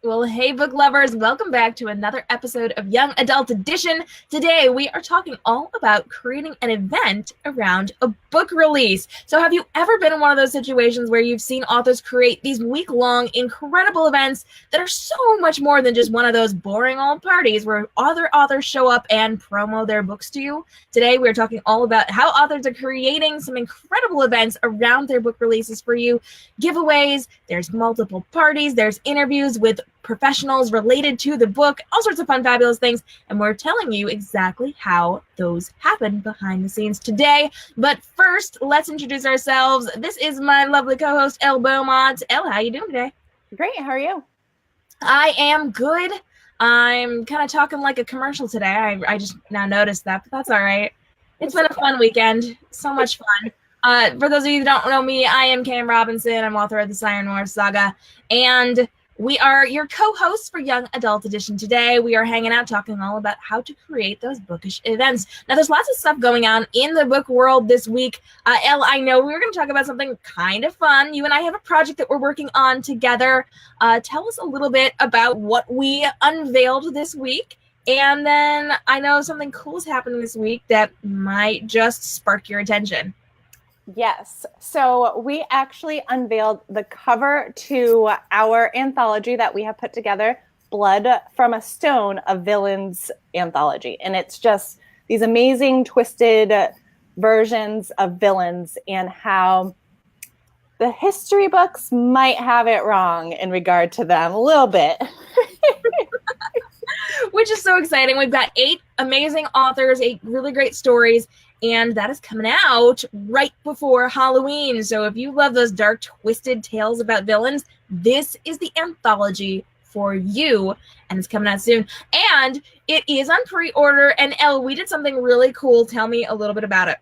Well, hey, book lovers, welcome back to another episode of Young Adult Edition. Today, we are talking all about creating an event around a book release. So, have you ever been in one of those situations where you've seen authors create these week-long, incredible events that are so much more than just one of those boring old parties where other authors show up and promo their books to you? Today, we're talking all about how authors are creating some incredible events around their book releases for you. Giveaways, there's multiple parties, there's interviews with professionals related to the book, all sorts of fun, fabulous things, and we're telling you exactly how those happen behind the scenes today. But first, let's introduce ourselves. This is my lovely co-host, Elle Beaumont. Elle, how you doing today? Great, how are you? I am good. I'm kind of talking like a commercial today. I just now noticed that, but that's all right. It's been a fun weekend. So much fun. For those of you who don't know me, I am K.m. Robinson. I'm author of the Siren Wars saga, and we are your co-hosts for Young Adult Edition today. We are hanging out talking all about how to create those bookish events. Now, there's lots of stuff going on in the book world this week. Elle, I know we were going to talk about something kind of fun. You and I have a project that we're working on together. Tell us a little bit about what we unveiled this week. And then I know something cool is happening this week that might just spark your attention. Yes. So we actually unveiled the cover to our anthology that we have put together, Blood from a Stone, a Villains anthology. And it's just these amazing twisted versions of villains and how the history books might have it wrong in regard to them a little bit. Which is so exciting. We've got 8 amazing authors, 8 really great stories, and that is coming out right before Halloween. So if you love those dark, twisted tales about villains, this is the anthology for you, and it's coming out soon. And it is on pre-order, and Elle, we did something really cool. Tell me a little bit about it.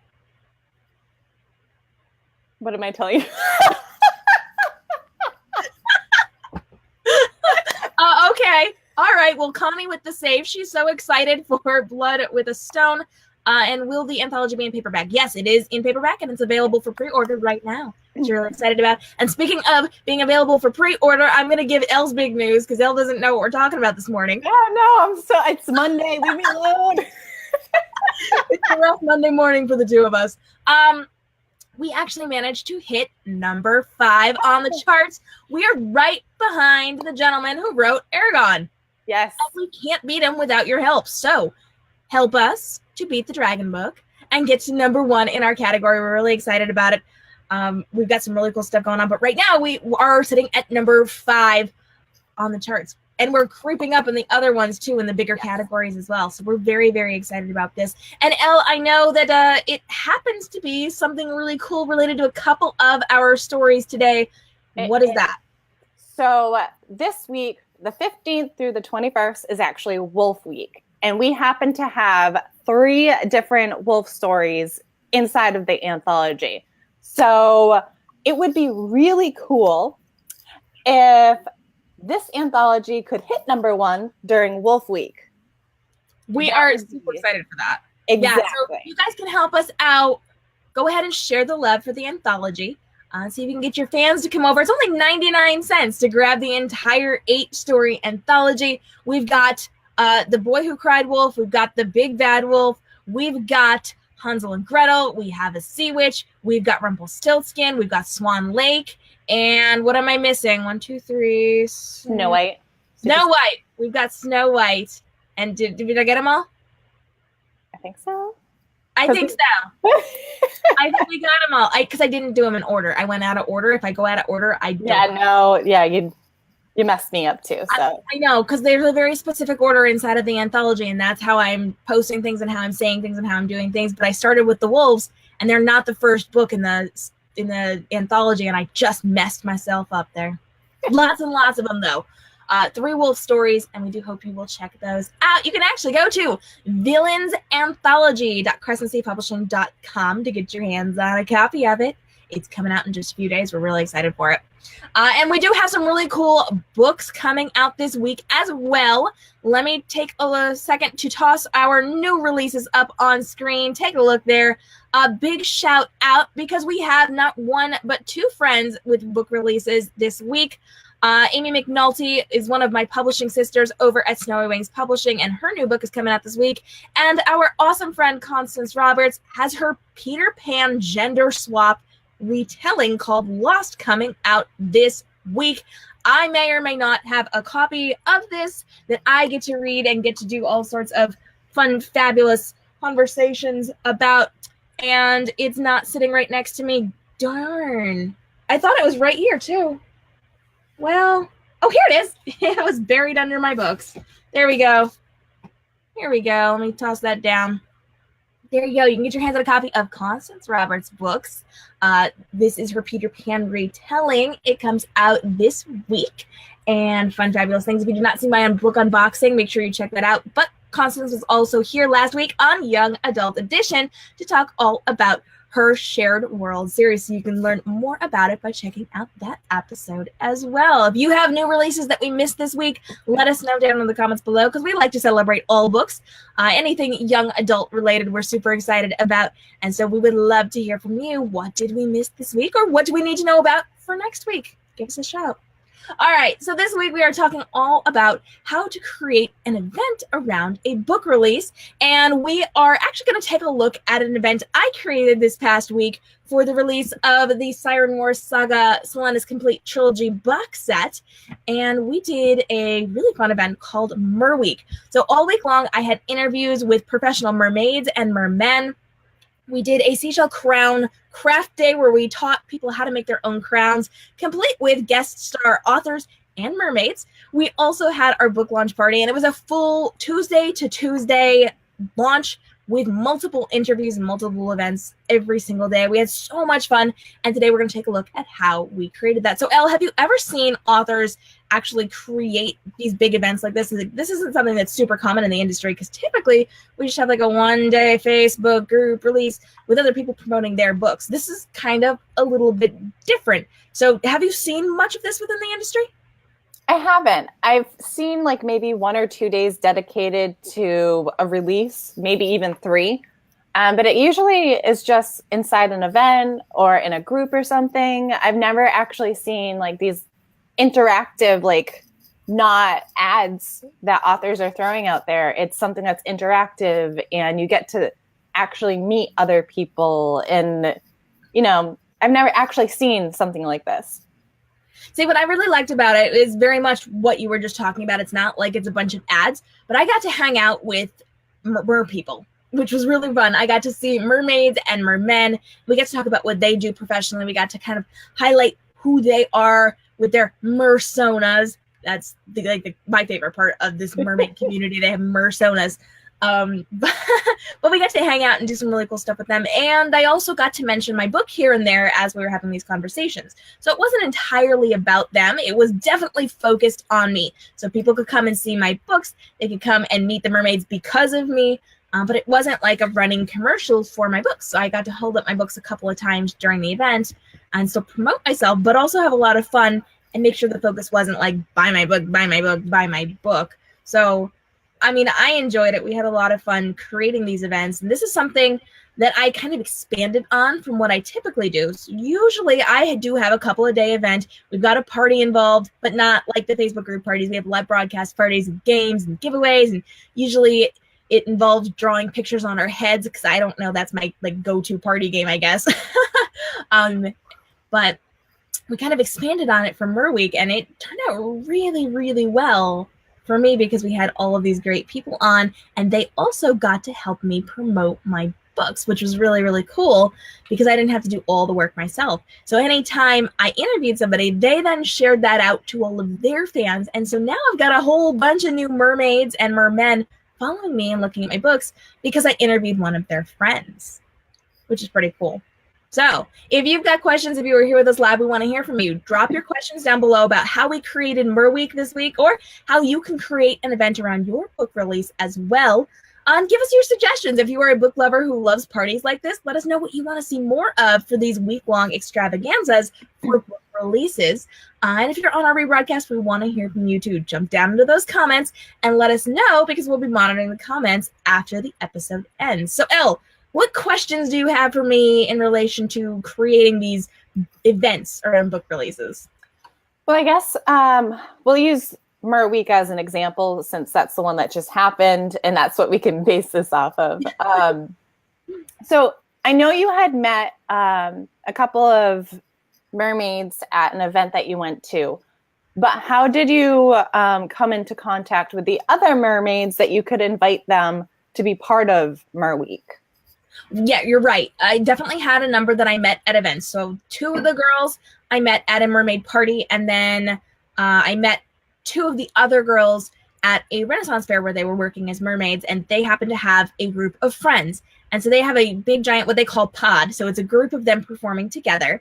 What am I telling you? Okay. All right. Well, Connie with the save. She's so excited for Blood with a Stone. And will the anthology be in paperback? Yes, it is in paperback, and it's available for pre-order right now. Which you're really excited about. And speaking of being available for pre-order, I'm going to give Elle's big news because Elle doesn't know what we're talking about this morning. Yeah, no, it's Monday. Leave me alone. It's a rough Monday morning for the two of us. We actually managed to hit number 5 on the charts. We are right behind the gentleman who wrote Eragon. Yes. And we can't beat him without your help. So help us to beat the Dragon Book and get to number 1 in our category. We're really excited about it. We've got some really cool stuff going on. But right now we are sitting at number 5 on the charts. And we're creeping up in the other ones, too, in the bigger categories as well. So we're very, very excited about this. And, Elle, I know that it happens to be something really cool related to a couple of our stories today. What is that? So this week, the 15th through the 21st, is actually Wolf Week. And we happen to have 3 different wolf stories inside of the anthology. So it would be really cool if this anthology could hit number 1 during Wolf Week. We are super excited for that. Exactly. Yeah, so you guys can help us out. Go ahead and share the love for the anthology. See if you can get your fans to come over. It's only 99 cents to grab the entire 8-story anthology. We've got The Boy Who Cried Wolf. We've got The Big Bad Wolf. We've got Hansel and Gretel. We have a Sea Witch. We've got Rumpelstiltskin. We've got Swan Lake. And what am I missing? 1, 2, 3. Snow White. Snow White. We've got Snow White. And did I get them all? I think so. I think so. I think we got them all. Because I didn't do them in order. I went out of order. If I go out of order, I don't. Yeah, no. Yeah, you messed me up too. So I know, because there's a very specific order inside of the anthology, and that's how I'm posting things and how I'm saying things and how I'm doing things. But I started with the wolves, and they're not the first book in the anthology, and I just messed myself up there. Lots and lots of them, though. 3 wolf stories, and we do hope you will check those out. You can actually go to villainsanthology.crescentseapublishing.com to get your hands on a copy of it. It's coming out in just a few days. We're really excited for it. And we do have some really cool books coming out this week as well. Let me take a second to toss our new releases up on screen. Take a look there. A big shout out because we have not 1 but 2 friends with book releases this week. Amy McNulty is one of my publishing sisters over at Snowy Wings Publishing, and her new book is coming out this week. And our awesome friend Constance Roberts has her Peter Pan gender swap retelling called Lost coming out this week. I may or may not have a copy of this that I get to read and get to do all sorts of fun, fabulous conversations about, and it's not sitting right next to me. Darn. I thought it was right here, too. Well, oh, here it is. It was buried under my books. There we go. Here we go. Let me toss that down. There you go. You can get your hands on a copy of Constance Roberts' books. This is her Peter Pan retelling. It comes out this week. And fun, fabulous things. If you did not see my book unboxing, make sure you check that out. But Constance was also here last week on Young Adult Edition to talk all about her Shared World series. So you can learn more about it by checking out that episode as well. If you have new releases that we missed this week, let us know down in the comments below, because we like to celebrate all books. Anything young adult related, we're super excited about. And so we would love to hear from you. What did we miss this week, or what do we need to know about for next week? Give us a shout. All right, so this week we are talking all about how to create an event around a book release, and we are actually going to take a look at an event I created this past week for the release of the Siren Wars Saga Selena's Complete Trilogy box set, and we did a really fun event called Mer Week. So all week long I had interviews with professional mermaids and mermen. We did a seashell crown craft day where we taught people how to make their own crowns, complete with guest star authors and mermaids. We also had our book launch party, and it was a full Tuesday to Tuesday launch with multiple interviews and multiple events every single day. We had so much fun, and today we're going to take a look at how we created that. So, Elle, have you ever seen authors actually create these big events like this? This isn't something that's super common in the industry, because typically we just have like a one-day Facebook group release with other people promoting their books. This is kind of a little bit different. So have you seen much of this within the industry? I haven't. I've seen like maybe 1 or 2 days dedicated to a release, maybe even 3. But it usually is just inside an event or in a group or something. I've never actually seen like these interactive, like not ads that authors are throwing out there. It's something that's interactive, and you get to actually meet other people. And, you know, I've never actually seen something like this. See, what I really liked about it is very much what you were just talking about. It's not like it's a bunch of ads, but I got to hang out with mer people, which was really fun. I got to see mermaids and mermen. We got to talk about what they do professionally. We got to kind of highlight who they are with their mersonas. That's my favorite part of this mermaid community. They have mersonas. But we got to hang out and do some really cool stuff with them. And I also got to mention my book here and there as we were having these conversations. So it wasn't entirely about them. It was definitely focused on me. So people could come and see my books. They could come and meet the mermaids because of me. But it wasn't like a running commercial for my books. So I got to hold up my books a couple of times during the event and still promote myself, but also have a lot of fun and make sure the focus wasn't like, buy my book, buy my book, buy my book. So I mean, I enjoyed it. We had a lot of fun creating these events. And this is something that I kind of expanded on from what I typically do. So usually I do have a couple of day event. We've got a party involved, but not like the Facebook group parties. We have live broadcast parties and games and giveaways. And usually it involves drawing pictures on our heads, because I don't know, that's my like go-to party game, I guess. But we kind of expanded on it for Mer Week, and it turned out really, really well for me, because we had all of these great people on, and they also got to help me promote my books, which was really, really cool, because I didn't have to do all the work myself. So anytime I interviewed somebody, they then shared that out to all of their fans. And so now I've got a whole bunch of new mermaids and mermen following me and looking at my books because I interviewed one of their friends, which is pretty cool. So if you've got questions, if you were here with us live, we want to hear from you. Drop your questions down below about how we created Mer Week this week, or how you can create an event around your book release as well. Give us your suggestions. If you are a book lover who loves parties like this, let us know what you want to see more of for these week-long extravaganzas for book releases. And if you're on our rebroadcast, we want to hear from you too. Jump down into those comments and let us know, because we'll be monitoring the comments after the episode ends. So, Elle, what questions do you have for me in relation to creating these events around book releases? Well, I guess we'll use Mer Week as an example since that's the one that just happened and that's what we can base this off of. So I know you had met a couple of mermaids at an event that you went to, but how did you come into contact with the other mermaids that you could invite them to be part of Mer Week? Yeah, you're right. I definitely had a number that I met at events. So 2 of the girls I met at a mermaid party, and then I met 2 of the other girls at a Renaissance fair where they were working as mermaids, and they happened to have a group of friends. And so they have a big giant, what they call pod. So it's a group of them performing together.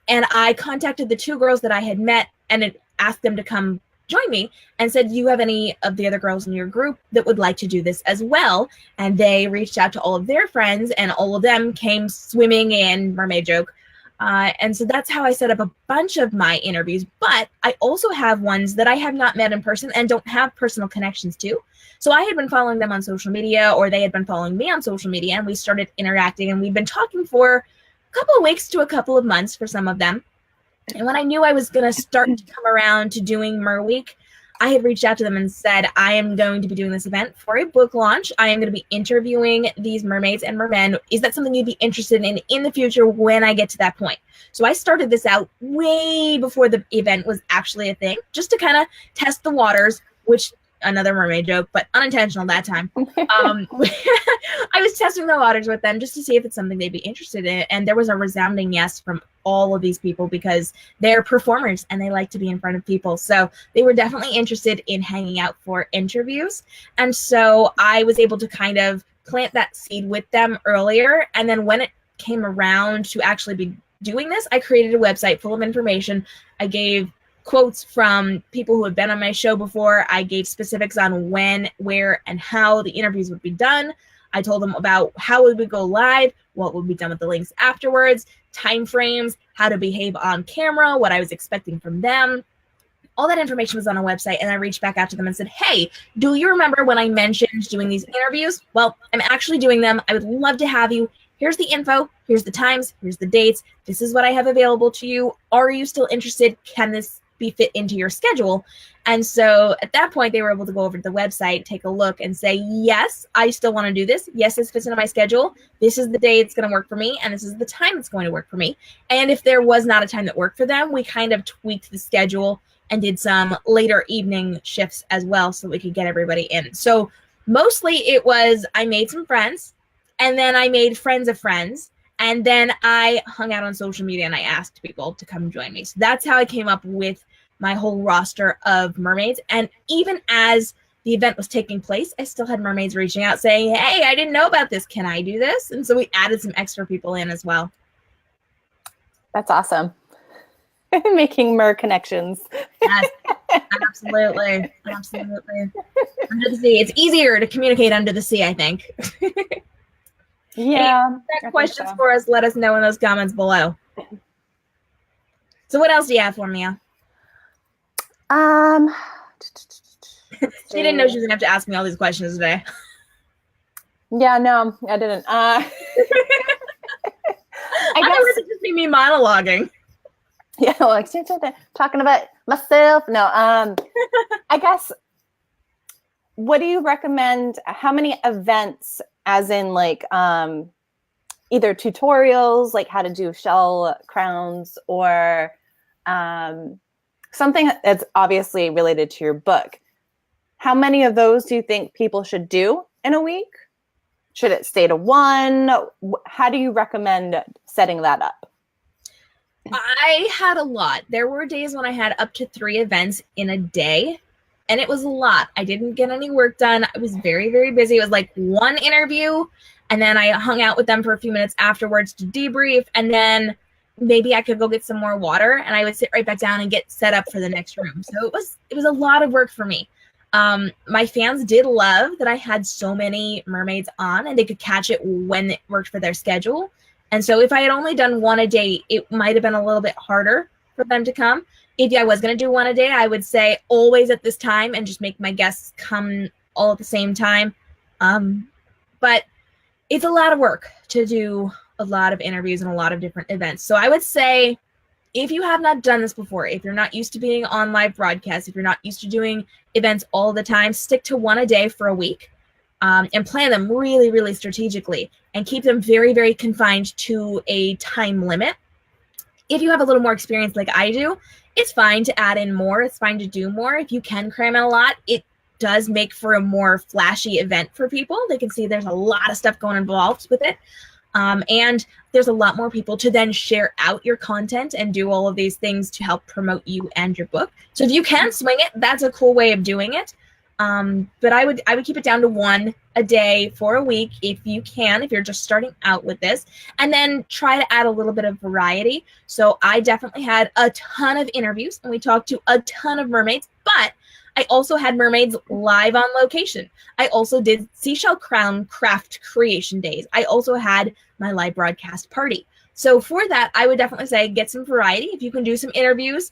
And I contacted the 2 girls that I had met and asked them to come join me and said, do you have any of the other girls in your group that would like to do this as well? And they reached out to all of their friends, and all of them came swimming in, mermaid joke. And so that's how I set up a bunch of my interviews. But I also have ones that I have not met in person and don't have personal connections to. So I had been following them on social media, or they had been following me on social media, and we started interacting, and we've been talking for a couple of weeks to a couple of months for some of them. And when I knew I was going to start to come around to doing Mer Week, I had reached out to them and said, I am going to be doing this event for a book launch. I am going to be interviewing these mermaids and mermen. Is that something you'd be interested in the future when I get to that point? So I started this out way before the event was actually a thing, just to kind of test the waters, which another mermaid joke, but unintentional that time. I was testing the waters with them just to see if it's something they'd be interested in. And there was a resounding yes from all of these people because they're performers and they like to be in front of people. So they were definitely interested in hanging out for interviews. And so I was able to kind of plant that seed with them earlier. And then when it came around to actually be doing this, I created a website full of information. I gave quotes from people who had been on my show before. I gave specifics on when, where, and how the interviews would be done. I told them about how it would go live, what would be done with the links afterwards, time frames, how to behave on camera, what I was expecting from them. All that information was on a website, and I reached back out to them and said, hey, do you remember when I mentioned doing these interviews? Well, I'm actually doing them. I would love to have you. Here's the info. Here's the times. Here's the dates. This is what I have available to you. Are you still interested? Can this be fit into your schedule? And so at that point, they were able to go over to the website, take a look, and say, yes, I still want to do this. Yes, this fits into my schedule. This is the day it's going to work for me, and this is the time it's going to work for me. And if there was not a time that worked for them, we kind of tweaked the schedule and did some later evening shifts as well so we could get everybody in. So mostly it was I made some friends, and then I made friends of friends, and then I hung out on social media and I asked people to come join me. So that's how I came up with my whole roster of mermaids. And even as the event was taking place, I still had mermaids reaching out saying, hey, I didn't know about this. Can I do this? And so we added some extra people in as well. That's awesome. Making mer connections. Yes, absolutely. Absolutely. Under the sea. It's easier to communicate under the sea, I think. Yeah. Hey, if you have questions for us, let us know in those comments below. So what else do you have for me? She didn't know she was gonna have to ask me all these questions today. Yeah, no, I didn't. I guess it would just be me monologuing. Yeah, like talking about myself. No, I guess. What do you recommend? How many events, as in like either tutorials, like how to do shell crowns, or something that's obviously related to your book? How many of those do you think people should do in a week? Should it stay to one? How do you recommend setting that up? I had a lot. There were days when I had up to 3 events in a day, and it was a lot. I didn't get any work done. I was very, very busy. It was like one interview, and then I hung out with them for a few minutes afterwards to debrief, and then maybe I could go get some more water, and I would sit right back down and get set up for the next room. So it was a lot of work for me. My fans did love that I had so many mermaids on, and they could catch it when it worked for their schedule. And so if I had only done one a day, it might have been a little bit harder for them to come. If I was going to do one a day, I would say always at this time and just make my guests come all at the same time. But it's a lot of work to do a lot of interviews and a lot of different events. So I would say if you have not done this before, if you're not used to being on live broadcasts, if you're not used to doing events all the time, stick to one a day for a week, and plan them really, really strategically, and keep them very, very confined to a time limit. If you have a little more experience like I do, it's fine to add in more. It's fine to do more. If you can cram in a lot, it does make for a more flashy event for people. They can see there's a lot of stuff going involved with it. And there's a lot more people to then share out your content and do all of these things to help promote you and your book. So if you can swing it, that's a cool way of doing it. But I would keep it down to one a day for a week if you can, if you're just starting out with this, and then try to add a little bit of variety. So I definitely had a ton of interviews and we talked to a ton of mermaids, but I also had mermaids live on location. I also did seashell crown craft creation days. I also had my live broadcast party. So for that, I would definitely say get some variety. If you can do some interviews,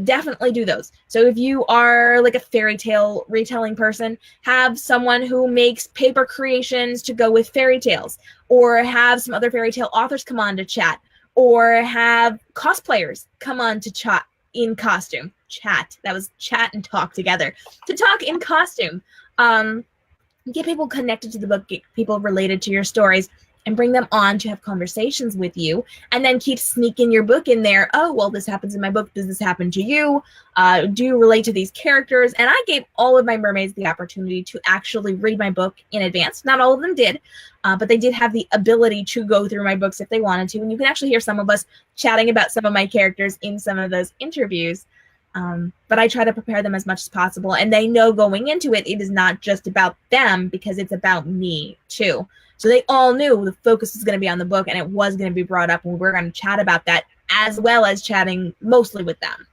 definitely do those. So if you are like a fairy tale retelling person, have someone who makes paper creations to go with fairy tales, or have some other fairy tale authors come on to chat, or have cosplayers come on to chat in costume. That was chat and talk together. To talk in costume. Get people connected to the book, get people related to your stories, and bring them on to have conversations with you, and then keep sneaking your book in there. Oh, well, this happens in my book. Does this happen to you? Do you relate to these characters? And I gave all of my mermaids the opportunity to actually read my book in advance. Not all of them did, but they did have the ability to go through my books if they wanted to. And you can actually hear some of us chatting about some of my characters in some of those interviews. But I try to prepare them as much as possible. And they know going into it, it is not just about them, because it's about me too. So they all knew the focus was going to be on the book, and it was going to be brought up, and we're going to chat about that, as well as chatting mostly with them.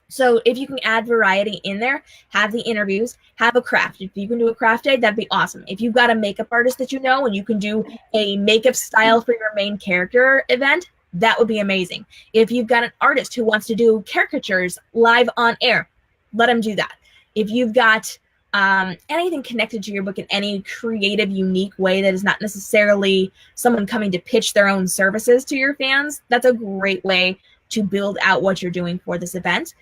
So if you can add variety in there, have the interviews, have a craft. If you can do a craft day, that'd be awesome. If you've got a makeup artist that you know and you can do a makeup style for your main character event, that would be amazing. If you've got an artist who wants to do caricatures live on air, let them do that. If you've got anything connected to your book in any creative, unique way that is not necessarily someone coming to pitch their own services to your fans, that's a great way to build out what you're doing for this event.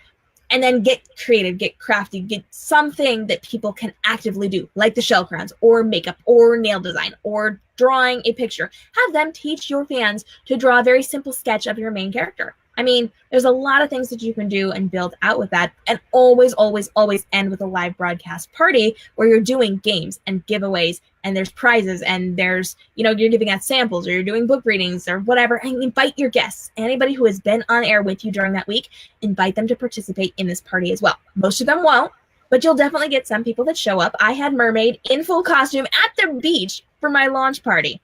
And then get creative, get crafty, get something that people can actively do, like the shell crowns or makeup or nail design or drawing a picture. Have them teach your fans to draw a very simple sketch of your main character. I mean, there's a lot of things that you can do and build out with that, and always, always, always end with a live broadcast party where you're doing games and giveaways, and there's prizes, and there's, you're giving out samples, or you're doing book readings or whatever, and invite your guests. Anybody who has been on air with you during that week, invite them to participate in this party as well. Most of them won't, but you'll definitely get some people that show up. I had mermaid in full costume at the beach for my launch party.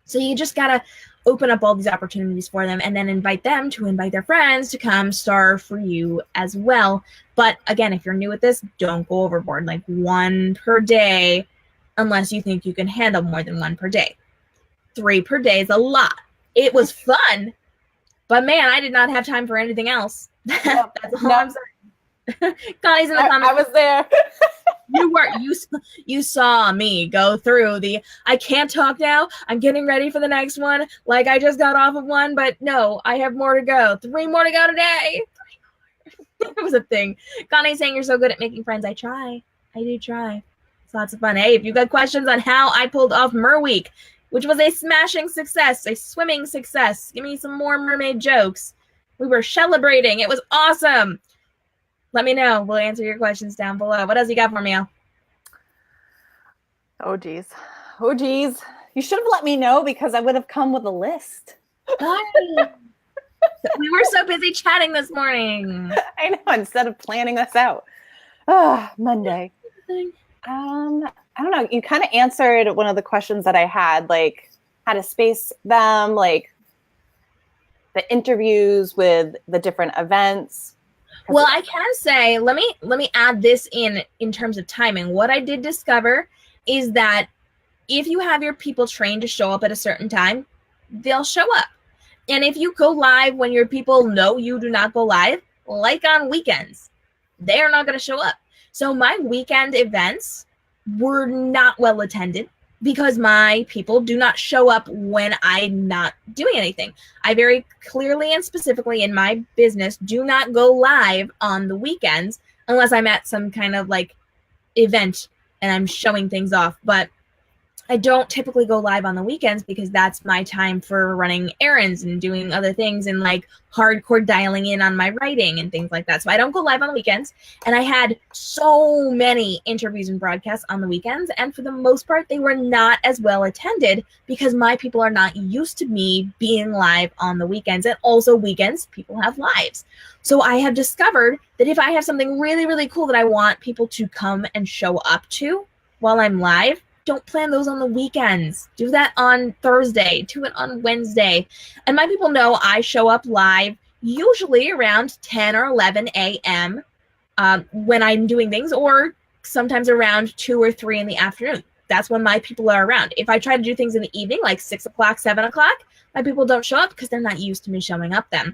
So you just gotta open up all these opportunities for them, and then invite them to invite their friends to come star for you as well. But again, if you're new at this, don't go overboard. Like one per day, unless you think you can handle more than one per day. 3 per day is a lot. It was fun, but man, I did not have time for anything else. No, That's all I'm saying. Connie's in the comments. I was there. You saw me go through I can't talk now, I'm getting ready for the next one, like I just got off of one, but no, I have more to go. 3 more to go today. 3 more. It was a thing. Connie's saying you're so good at making friends. I do try. It's lots of fun. Hey, if you've got questions on how I pulled off Mer Week, which was a smashing success, a swimming success, give me some more mermaid jokes. We were celebrating. It was awesome. Let me know. We'll answer your questions down below. What else you got for me, Al? Oh, geez. You should have let me know, because I would have come with a list. Sorry. We were so busy chatting this morning. I know, instead of planning this out. Monday. I don't know. You kind of answered one of the questions that I had, like how to space them, like the interviews with the different events. Well, I can say, let me add this in terms of timing. What I did discover is that if you have your people trained to show up at a certain time, they'll show up. And if you go live when your people know you do not go live, like on weekends, they are not going to show up. So my weekend events were not well attended. because my people do not show up when I'm not doing anything. I very clearly and specifically in my business do not go live on the weekends unless I'm at some kind of like event and I'm showing things off. But I don't typically go live on the weekends because that's my time for running errands and doing other things and like hardcore dialing in on my writing and things like that. So I don't go live on the weekends. And I had so many interviews and broadcasts on the weekends. And for the most part, they were not as well attended because my people are not used to me being live on the weekends. And also weekends, people have lives. So I have discovered that if I have something really, really cool that I want people to come and show up to while I'm live, don't plan those on the weekends. Do that on Thursday. Do it on Wednesday. And my people know I show up live usually around 10 or 11 a.m. When I'm doing things, or sometimes around 2 or 3 in the afternoon. That's when my people are around. If I try to do things in the evening, like 6 o'clock, 7 o'clock, my people don't show up because they're not used to me showing up then.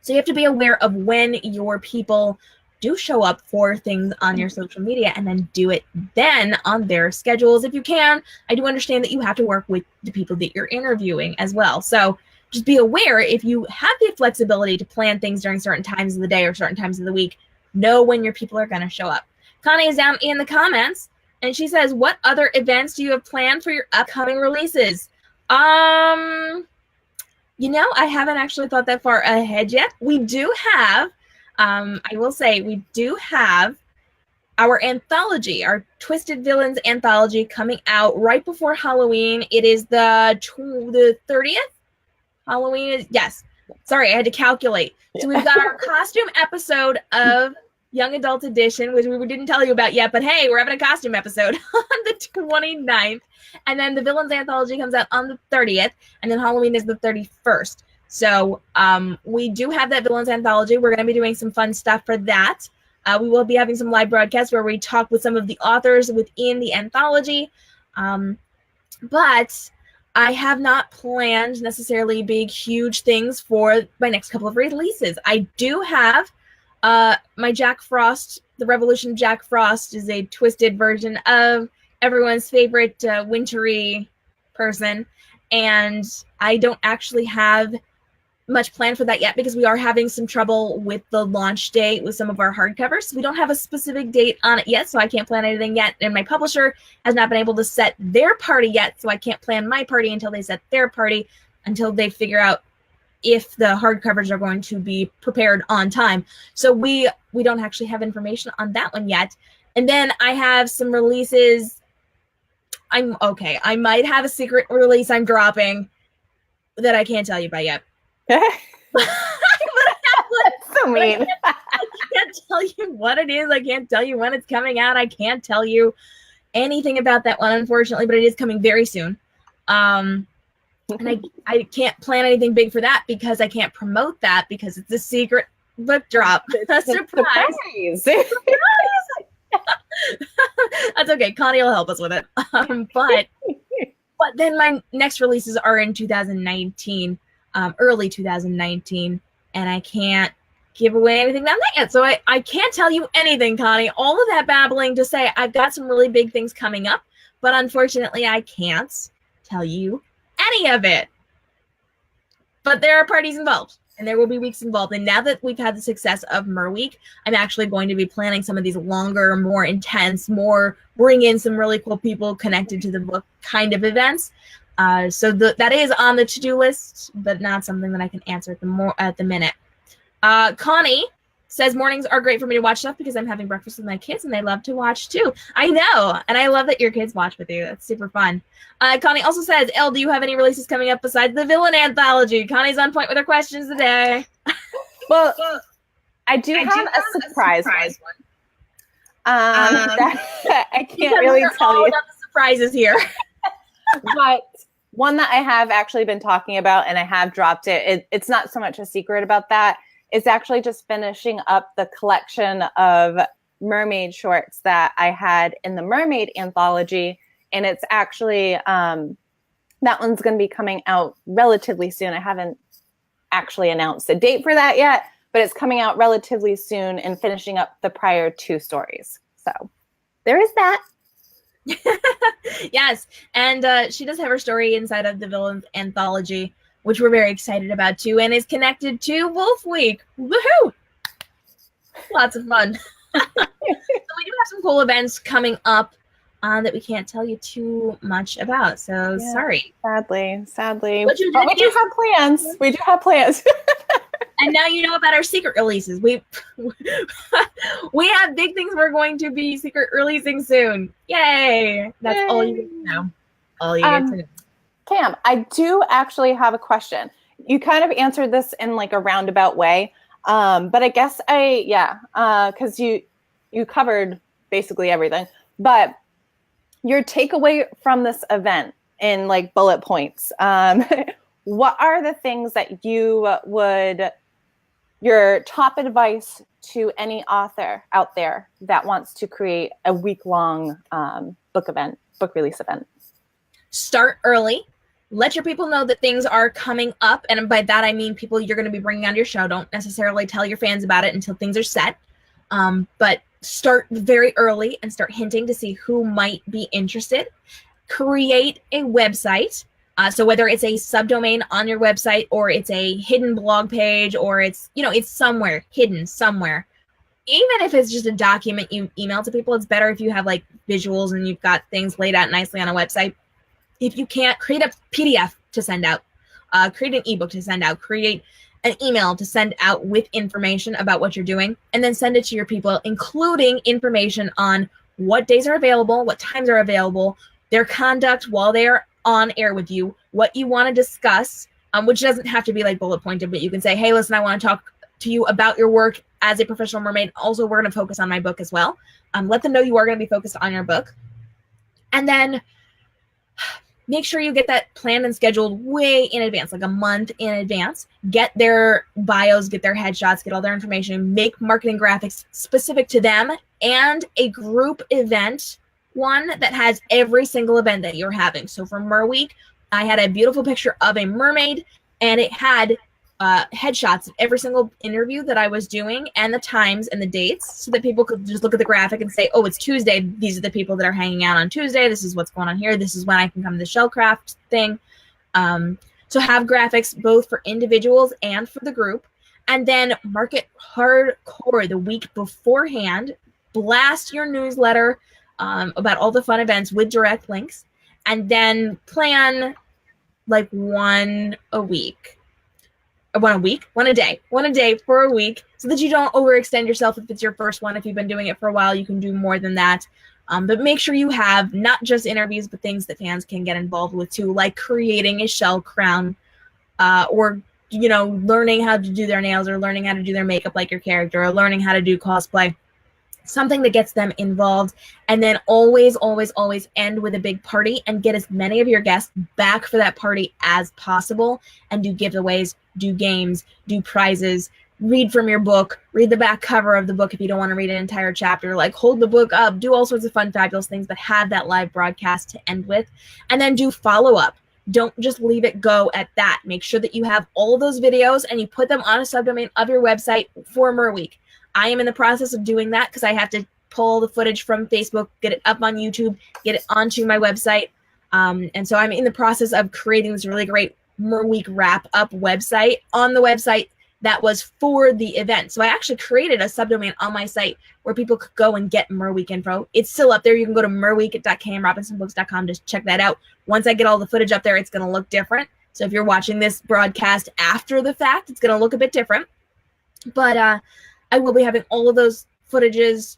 So you have to be aware of when your people do show up for things on your social media and then do it then on their schedules if you can. I do understand that you have to work with the people that you're interviewing as well. So just be aware if you have the flexibility to plan things during certain times of the day or certain times of the week, know when your people are going to show up. Connie is down in the comments and she says, what other events do you have planned for your upcoming releases? I haven't actually thought that far ahead yet. We do have I will say we do have our anthology, our Twisted Villains anthology coming out right before Halloween. It is the 30th. Halloween is, yes. Sorry, I had to calculate. So we've got our costume episode of Young Adult Edition, which we didn't tell you about yet, but hey, we're having a costume episode on the 29th. And then the Villains anthology comes out on the 30th, and then Halloween is the 31st. So we do have that Villains anthology. We're going to be doing some fun stuff for that. We will be having some live broadcasts where we talk with some of the authors within the anthology. But I have not planned necessarily big, huge things for my next couple of releases. I do have my Jack Frost, The Revolution of Jack Frost is a twisted version of everyone's favorite wintry person. And I don't actually have much plan for that yet because we are having some trouble with the launch date with some of our hardcovers. We don't have a specific date on it yet, so I can't plan anything yet. And my publisher has not been able to set their party yet, so I can't plan my party until they set their party, until they figure out if the hardcovers are going to be prepared on time. So we don't actually have information on that one yet. And then I have some releases. I might have a secret release I'm dropping that I can't tell you about yet. That's so mean. I can't tell you what it is. I can't tell you when it's coming out. I can't tell you anything about that one, unfortunately, but it is coming very soon. And I can't plan anything big for that because I can't promote that because it's a secret book drop. A surprise. That's okay. Connie will help us with it. But then my next releases are in 2019. Early 2019, and I can't give away anything on that yet. So I can't tell you anything, Connie. All of that babbling to say I've got some really big things coming up, but unfortunately I can't tell you any of it. But there are parties involved, and there will be weeks involved. And now that we've had the success of Mer Week, I'm actually going to be planning some of these longer, more intense, more bring in some really cool people connected to the book kind of events. So that is on the to-do list, but not something that I can answer at the minute. Connie says mornings are great for me to watch stuff because I'm having breakfast with my kids and they love to watch too. I know, and I love that your kids watch with you. That's super fun. Connie also says, Elle, do you have any releases coming up besides the Villain Anthology? Connie's on point with her questions today. Well, I do have a surprise one. I can't really tell you. About the surprises here. But one that I have actually been talking about and I have dropped it. It's not so much a secret about that. It's actually just finishing up the collection of mermaid shorts that I had in the Mermaid Anthology. And it's actually, that one's going to be coming out relatively soon. I haven't actually announced a date for that yet, but it's coming out relatively soon and finishing up the prior 2 stories. So there is that. Yes, and she does have her story inside of the Villains anthology, which we're very excited about too, and is connected to Wolf Week. Woohoo! Lots of fun. So we do have some cool events coming up that we can't tell you too much about. So sorry. Sadly. What you But we do have plans. We do have plans. And now you know about our secret releases. We have big things we're going to be secret releasing soon. Yay! That's Yay. all you get to know. All you get to know. Cam, I do actually have a question. You kind of answered this in like a roundabout way, but I guess because you covered basically everything. But your takeaway from this event in like bullet points, what are the things that you would, your top advice to any author out there that wants to create a week-long book release event? Start early. Let your people know that things are coming up. And by that, I mean people you're going to be bringing onto your show. Don't necessarily tell your fans about it until things are set. But start very early and start hinting to see who might be interested. Create a website. So whether it's a subdomain on your website or it's a hidden blog page or it's somewhere hidden somewhere. Even if it's just a document you email to people, it's better if you have like visuals and you've got things laid out nicely on a website. If you can't, create a PDF to send out, create an ebook to send out, create an email to send out with information about what you're doing, and then send it to your people, including information on what days are available, what times are available, their conduct while they are on air with you, what you want to discuss, which doesn't have to be like bullet pointed, but you can say, hey, listen, I want to talk to you about your work as a professional mermaid. Also, we're going to focus on my book as well. Let them know you are going to be focused on your book. And then make sure you get that planned and scheduled way in advance, like a month in advance. Get their bios, get their headshots, get all their information, make marketing graphics specific to them, and a group event, one that has every single event that you're having. So for Mer Week, I had a beautiful picture of a mermaid, and it had headshots of every single interview that I was doing and the times and the dates so that people could just look at the graphic and say, oh, it's Tuesday. These are the people that are hanging out on Tuesday. This is what's going on here. This is when I can come to the Shellcraft thing. So have graphics both for individuals and for the group, and then market hardcore the week beforehand. Blast your newsletter about all the fun events with direct links, and then plan like one a day for a week, so that you don't overextend yourself. If it's your first one, if you've been doing it for a while, you can do more than that. But make sure you have not just interviews, but things that fans can get involved with too, like creating a shell crown, or learning how to do their nails, or learning how to do their makeup like your character, or learning how to do cosplay. Something that gets them involved. And then always, always, always end with a big party and get as many of your guests back for that party as possible, and do giveaways, do games, do prizes, read from your book, read the back cover of the book if you don't want to read an entire chapter, like hold the book up, do all sorts of fun, fabulous things, but have that live broadcast to end with. And then do follow-up. Don't just leave it go at that. Make sure that you have all those videos and you put them on a subdomain of your website for Mer Week. I am in the process of doing that because I have to pull the footage from Facebook, get it up on YouTube, get it onto my website. And so I'm in the process of creating this really great Mer Week wrap-up website on the website that was for the event. So I actually created a subdomain on my site where people could go and get Mer Week info. It's still up there. You can go to merweek.k.m.robinsonbooks.com to check that out. Once I get all the footage up there, it's going to look different. So if you're watching this broadcast after the fact, it's going to look a bit different. But I will be having all of those footages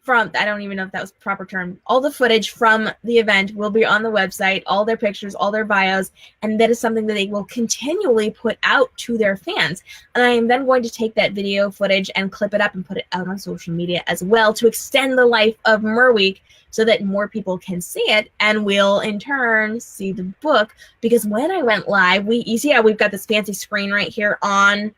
from, I don't even know if that was the proper term, all the footage from the event will be on the website, all their pictures, all their bios, and that is something that they will continually put out to their fans. And I am then going to take that video footage and clip it up and put it out on social media as well to extend the life of Mer Week so that more people can see it and will in turn see the book. Because when I went live, you see how we've got this fancy screen right here on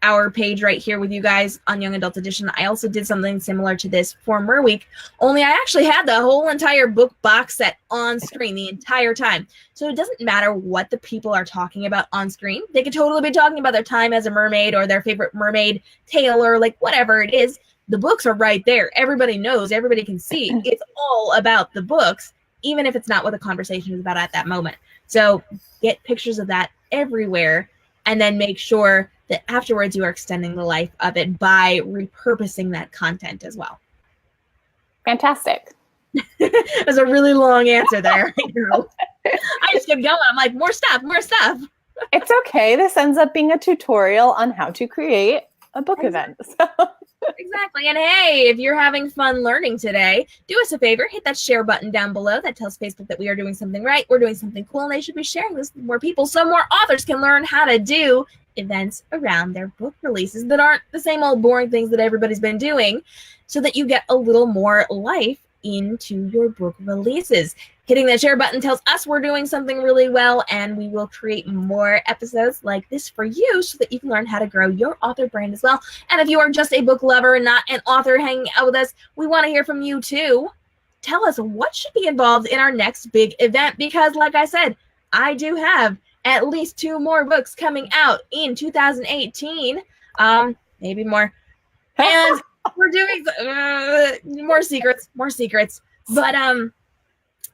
our page right here with you guys on Young Adult Edition. I also did something similar to this for Mer Week, only I actually had the whole entire book box set on screen the entire time. So it doesn't matter what the people are talking about on screen. They could totally be talking about their time as a mermaid or their favorite mermaid tale or like whatever it is. The books are right there. Everybody knows, everybody can see. It's all about the books. even if it's not what the conversation is about at that moment. So get pictures of that everywhere, and then make sure that afterwards you are extending the life of it by repurposing that content as well. Fantastic. It was a really long answer there. I know. I just kept going. I'm like, more stuff. It's okay. This ends up being a tutorial on how to create a book event. So. Exactly. And hey, if you're having fun learning today, do us a favor, hit that share button down below. That tells Facebook that we are doing something right. We're doing something cool, and they should be sharing this with more people so more authors can learn how to do events around their book releases that aren't the same old boring things that everybody's been doing, so that you get a little more life into your book releases. Hitting that share button tells us we're doing something really well, and we will create more episodes like this for you so that you can learn how to grow your author brand as well. And if you are just a book lover and not an author hanging out with us, we want to hear from you too. Tell us what should be involved in our next big event, because like I said, I do have at least 2 more books coming out in 2018, maybe more. And we're doing more secrets. But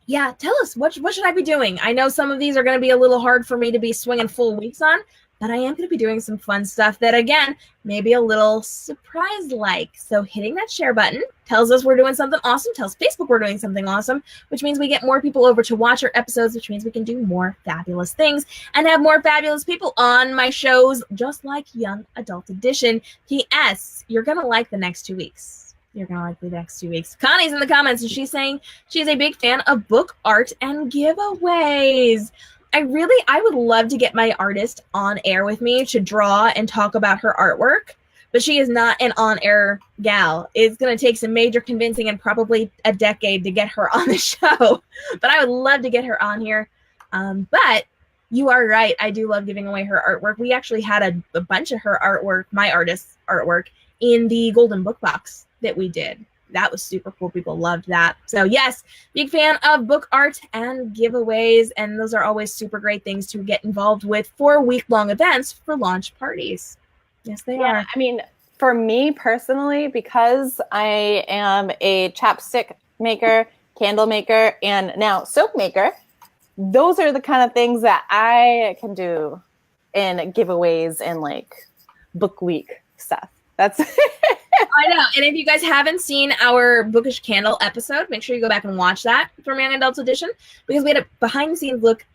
yeah, tell us, what should I be doing? I know some of these are going to be a little hard for me to be swinging full weeks on, but I am going to be doing some fun stuff that, again, maybe a little surprise-like. So hitting that share button tells us we're doing something awesome, tells Facebook we're doing something awesome, which means we get more people over to watch our episodes, which means we can do more fabulous things and have more fabulous people on my shows, just like Young Adult Edition. P.S. You're going to like the next 2 weeks. You're going to like the next 2 weeks. Connie's in the comments, and she's saying she's a big fan of book art and giveaways. I would love to get my artist on air with me to draw and talk about her artwork, but she is not an on-air gal. It's going to take some major convincing and probably a decade to get her on the show, but I would love to get her on here. But you are right. I do love giving away her artwork. We actually had a bunch of her artwork, my artist's artwork, in the Golden Book Box that we did. That was super cool. People loved that. So yes, big fan of book art and giveaways, and those are always super great things to get involved with for week-long events for launch parties. Yes, they are. I mean, for me personally, because I am a chapstick maker, candle maker, and now soap maker, those are the kind of things that I can do in giveaways and like book week stuff. That's I know. And if you guys haven't seen our Bookish Candle episode, make sure you go back and watch that from Young Adults Edition, because we had a behind-the-scenes look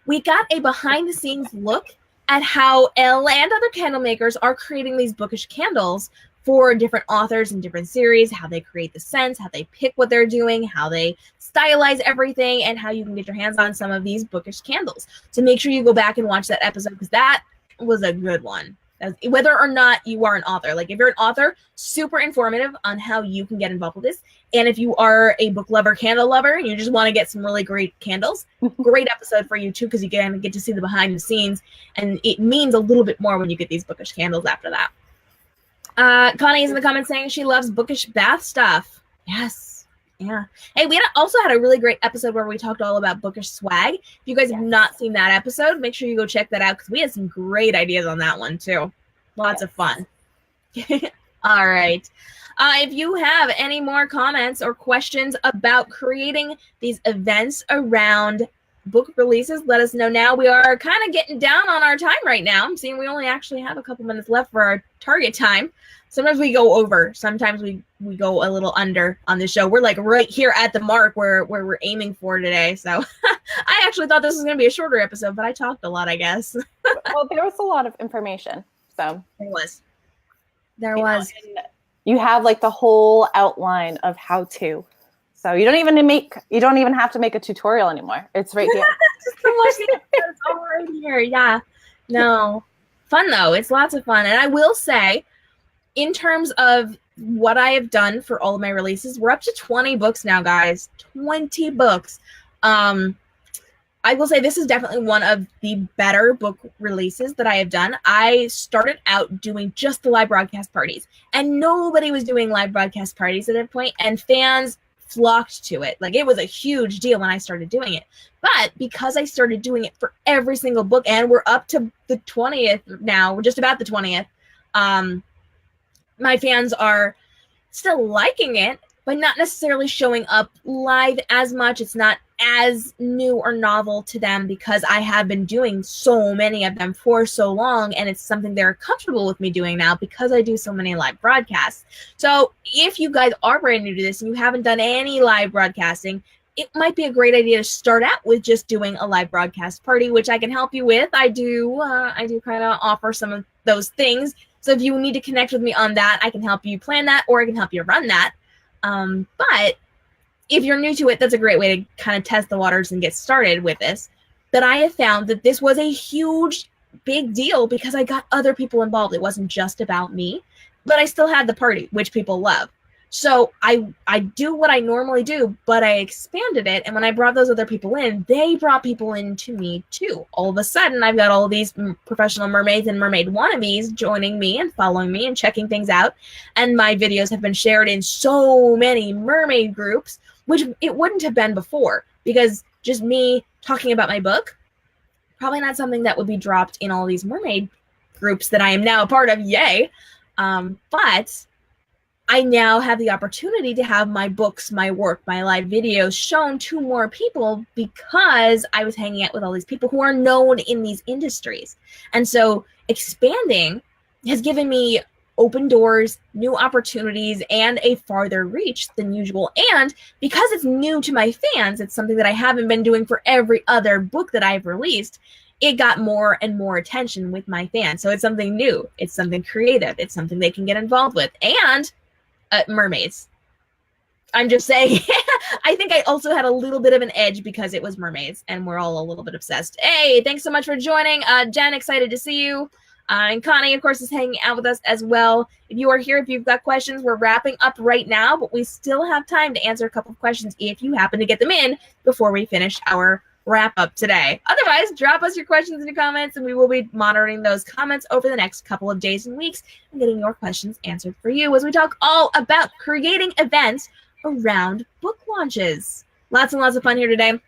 We got a behind-the-scenes look at how Elle and other candle makers are creating these bookish candles for different authors and different series, how they create the scents, how they pick what they're doing, how they stylize everything, and how you can get your hands on some of these bookish candles. So make sure you go back and watch that episode, because that was a good one. Whether or not you are an author. Like if you're an author, super informative on how you can get involved with this. And if you are a book lover, candle lover, and you just want to get some really great candles, great episode for you too, because you get to see the behind the scenes, and it means a little bit more when you get these bookish candles after that. Connie's in the comments saying she loves bookish bath stuff. Yes. Yeah. Hey, we also had a really great episode where we talked all about bookish swag. If you guys have not seen that episode, make sure you go check that out, because we had some great ideas on that one too. Lots of fun. All right. If you have any more comments or questions about creating these events around book releases, let us know now. We are kind of getting down on our time right now. I'm seeing we only actually have a couple minutes left for our target time. Sometimes we go over. Sometimes we go a little under on the show. We're like right here at the mark where we're aiming for today. So I actually thought this was going to be a shorter episode, but I talked a lot, I guess. Well, there was a lot of information. So there was. You have like the whole outline of how to. So you don't even have to make a tutorial anymore. It's right here. It's all right here. Yeah. No. Fun though. It's lots of fun. And I will say, in terms of what I have done for all of my releases, we're up to 20 books now, guys. 20 books. I will say this is definitely one of the better book releases that I have done. I started out doing just the live broadcast parties, and nobody was doing live broadcast parties at that point, and fans flocked to it. Like, it was a huge deal when I started doing it. But because I started doing it for every single book, and we're up to the 20th now, we're just about the 20th, my fans are still liking it, by not necessarily showing up live as much. It's not as new or novel to them because I have been doing so many of them for so long, and it's something they're comfortable with me doing now because I do so many live broadcasts. So if you guys are brand new to this and you haven't done any live broadcasting, it might be a great idea to start out with just doing a live broadcast party, which I can help you with. I do kind of offer some of those things. So if you need to connect with me on that, I can help you plan that, or I can help you run that. But if you're new to it, that's a great way to kind of test the waters and get started with this. But I have found that this was a huge, big deal because I got other people involved. It wasn't just about me, but I still had the party, which people love. So I do what I normally do, but I expanded it. And when I brought those other people in, they brought people into me too. All of a sudden, I've got all these professional mermaids and mermaid wannabes joining me and following me and checking things out. And my videos have been shared in so many mermaid groups, which it wouldn't have been before, because just me talking about my book, probably not something that would be dropped in all these mermaid groups that I am now a part of. Yay. But I now have the opportunity to have my books, my work, my live videos shown to more people because I was hanging out with all these people who are known in these industries. And so expanding has given me open doors, new opportunities, and a farther reach than usual. And because it's new to my fans, it's something that I haven't been doing for every other book that I've released. It got more and more attention with my fans. So it's something new. It's something creative. It's something they can get involved with. And mermaids. I'm just saying, I think I also had a little bit of an edge because it was mermaids and we're all a little bit obsessed. Hey, thanks so much for joining. Jen, excited to see you. And Connie, of course, is hanging out with us as well. If you are here, if you've got questions, we're wrapping up right now, but we still have time to answer a couple of questions if you happen to get them in before we finish our wrap up today. Otherwise, drop us your questions in the comments and we will be monitoring those comments over the next couple of days and weeks and getting your questions answered for you as we talk all about creating events around book launches. Lots and lots of fun here today.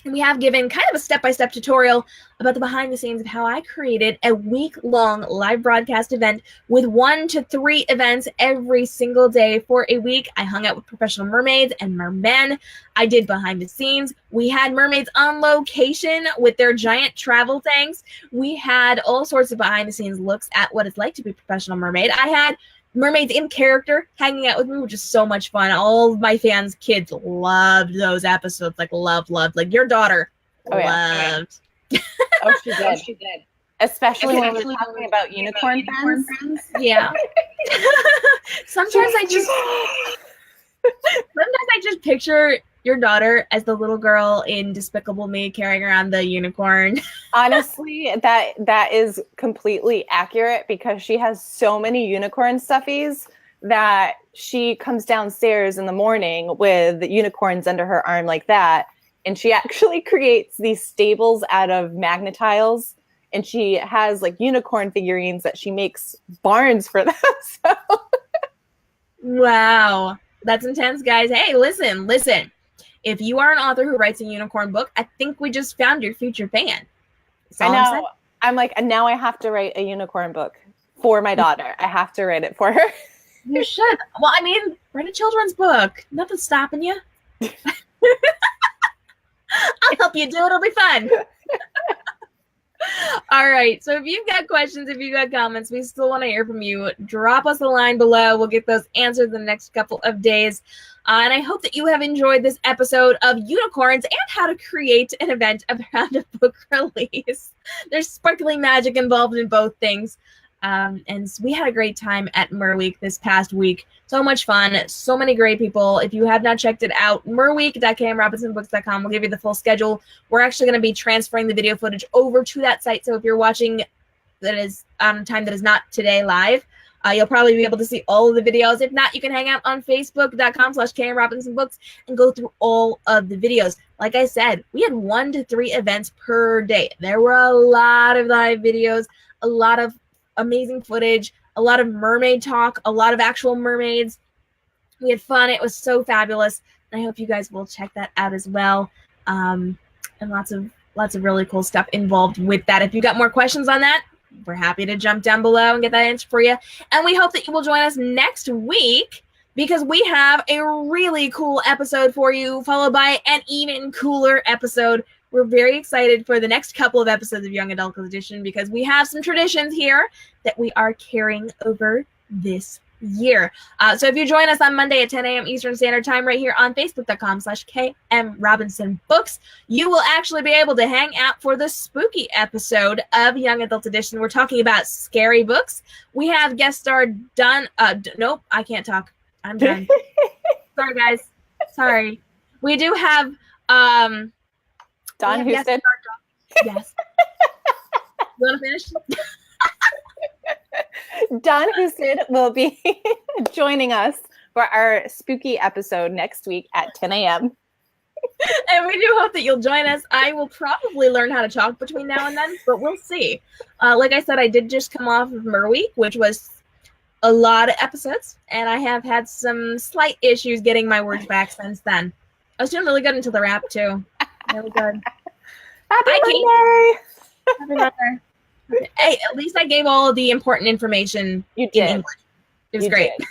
And we have given kind of a step-by-step tutorial about the behind the scenes of how I created a week-long live broadcast event with 1 to 3 events every single day for a week. I hung out with professional mermaids and mermen. I did behind the scenes. We had mermaids on location with their giant travel tanks. We had all sorts of behind the scenes looks at what it's like to be a professional mermaid. I had mermaids in character hanging out with me, which is so much fun. All of my fans' kids loved those episodes, like loved. Like your daughter loved. Oh, she did. She did. Especially when we were talking about unicorn friends. Yeah. Sometimes I just picture your daughter as the little girl in Despicable Me carrying around the unicorn. Honestly, that is completely accurate because she has so many unicorn stuffies that she comes downstairs in the morning with unicorns under her arm like that. And she actually creates these stables out of magnetiles. And she has like unicorn figurines that she makes barns for them. So. Wow. That's intense, guys. Hey, listen. If you are an author who writes a unicorn book, I think we just found your future fan. I know. I'm like, and now I have to write a unicorn book for my daughter. I have to write it for her. You should. Well, I mean, write a children's book. Nothing's stopping you. I'll help you do it. It'll be fun. All right. So if you've got questions, if you've got comments, we still want to hear from you. Drop us a line below. We'll get those answered in the next couple of days. And I hope that you have enjoyed this episode of Unicorns and how to create an event around a book release. There's sparkling magic involved in both things. And we had a great time at Merweek this past week. So much fun. So many great people. If you have not checked it out, merweek.k.m.robinsonbooks.com will give you the full schedule. We're actually going to be transferring the video footage over to that site. So if you're watching that is on a time that is not today live, you'll probably be able to see all of the videos. If not, you can hang out on facebook.com/k.m.robinsonbooks and go through all of the videos. Like I said, we had 1 to 3 events per day. There were a lot of live videos, a lot of amazing footage, a lot of mermaid talk, a lot of actual mermaids. We had fun. It was so fabulous. And I hope you guys will check that out as well. And lots of really cool stuff involved with that. If you got more questions on that, we're happy to jump down below and get that answer for you. And we hope that you will join us next week because we have a really cool episode for you, followed by an even cooler episode. We're very excited for the next couple of episodes of Young Adult Edition because we have some traditions here that we are carrying over this year. So if you join us on Monday at 10 a.m. Eastern Standard Time right here on Facebook.com/k.m.robinson books, you will actually be able to hang out for the spooky episode of Young Adult Edition. We're talking about scary books. We have guest star done. Nope, I can't talk. I'm done. Sorry, guys. Sorry. We do have Don Houston. Yes. You want to finish? Don Houston will be joining us for our spooky episode next week at 10 a.m. And we do hope that you'll join us. I will probably learn how to talk between now and then, but we'll see. Like I said, I did just come off of Mer Week, which was a lot of episodes, and I have had some slight issues getting my words back since then. I was doing really good until the rap, too. Really good. Happy birthday! Happy birthday. Hey, at least I gave all of the important information in English. It was great. Did.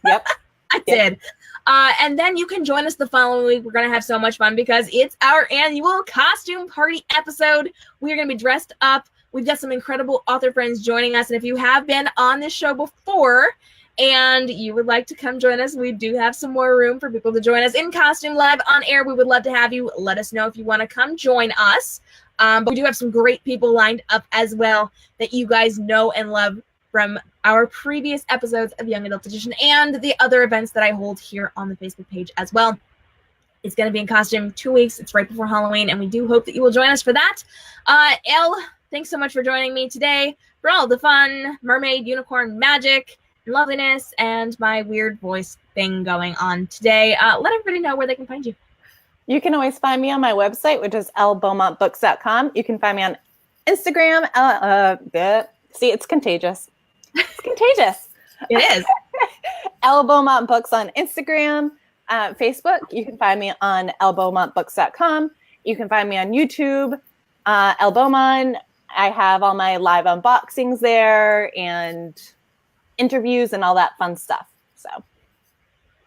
Yep. I did. And then you can join us the following week. We're going to have so much fun because it's our annual costume party episode. We are going to be dressed up. We've got some incredible author friends joining us. And if you have been on this show before and you would like to come join us, we do have some more room for people to join us in costume live on air. We would love to have you. Let us know if you want to come join us. But we do have some great people lined up as well that you guys know and love from our previous episodes of Young Adult Edition and the other events that I hold here on the Facebook page as well. It's going to be in costume 2 weeks. It's right before Halloween, and we do hope that you will join us for that. Elle, thanks so much for joining me today for all the fun, mermaid, unicorn magic, loveliness, and my weird voice thing going on today. Let everybody know where they can find you. You can always find me on my website, which is lbeaumontbooks.com. You can find me on Instagram. See, it's contagious. It's contagious. It is. Beaumont Books on Instagram. Facebook, you can find me on lbeaumontbooks.com. You can find me on YouTube, Beaumont. I have all my live unboxings there and interviews and all that fun stuff. So.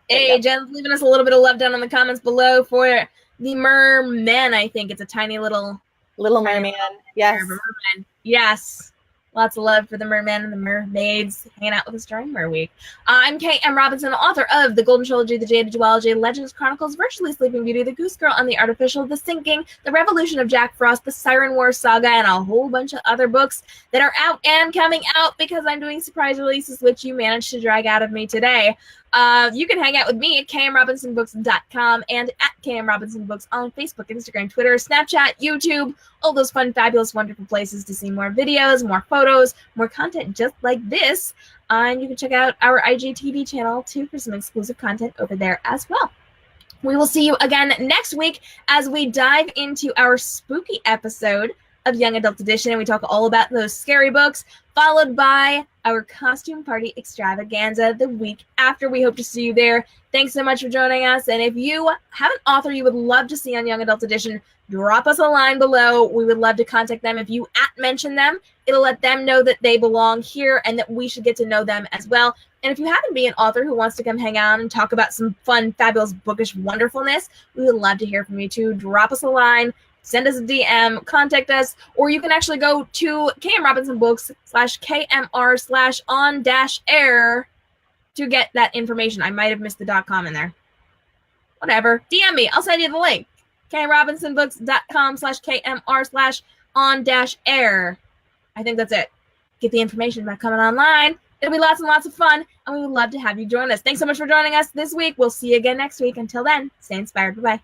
Hey, Jen's leaving us a little bit of love down in the comments below for the merman. I think it's a tiny little merman. Yes. Merman. Yes. Lots of love for the mermen and the mermaids hanging out with us during Mer Week. I'm K.M. Robinson, author of The Golden Trilogy, The Jaded Duology, Legends, Chronicles, Virtually Sleeping Beauty, The Goose Girl and the Artificial, The Sinking, The Revolution of Jack Frost, The Siren War Saga, and a whole bunch of other books that are out and coming out because I'm doing surprise releases, which you managed to drag out of me today. You can hang out with me at k.m.robinsonbooks.com and at k.m.robinsonbooks on Facebook, Instagram, Twitter, Snapchat, YouTube, all those fun, fabulous, wonderful places to see more videos, more photos, more content just like this. And you can check out our IGTV channel too for some exclusive content over there as well. We will see you again next week as we dive into our spooky episode of Young Adult Edition, and we talk all about those scary books, followed by our costume party extravaganza the week after. We hope to see you there. Thanks so much for joining us. And if you have an author you would love to see on Young Adult Edition, drop us a line below. We would love to contact them. If you mention them, it'll let them know that they belong here and that we should get to know them as well. And if you happen to be an author who wants to come hang out and talk about some fun, fabulous, bookish wonderfulness, we would love to hear from you too. Drop us a line. Send us a DM, contact us, or you can actually go to kmrobinsonbooks/kmr/on-air to get that information. I might have missed the .com in there. Whatever. DM me. I'll send you the link. kmrobinsonbooks.com/kmr/on-air. I think that's it. Get the information about coming online. It'll be lots and lots of fun, and we would love to have you join us. Thanks so much for joining us this week. We'll see you again next week. Until then, stay inspired. Bye-bye.